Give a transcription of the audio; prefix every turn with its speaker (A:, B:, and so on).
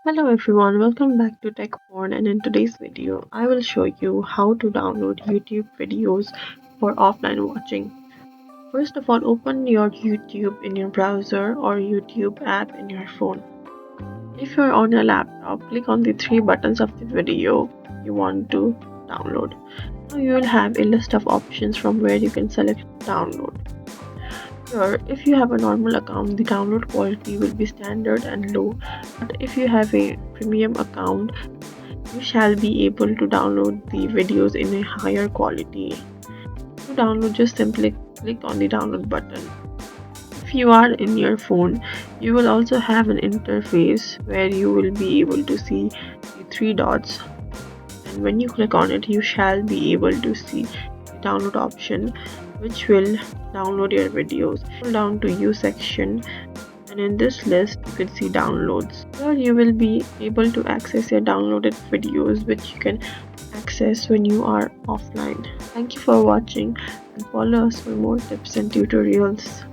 A: Hello everyone, welcome back to TechPorn, and in today's video I will show you how to download YouTube videos for offline watching. First of all, open your YouTube in your browser or YouTube app in your phone. If you're on your laptop, click on the three buttons of the video you want to download. Now you will have a list of options from where you can select download. Here, if you have a normal account, the download quality will be standard and low, but if you have a premium account, you shall be able to download the videos in a higher quality. To download, just simply click on the download button. If you are in your phone, you will also have an interface where you will be able to see the three dots, and when you click on it, you shall be able to see the download option, which will download your videos. Scroll down to U section, and in this list you can see downloads. Here you will be able to access your downloaded videos, which you can access when you are offline. Thank you for watching, and follow us for more tips and tutorials.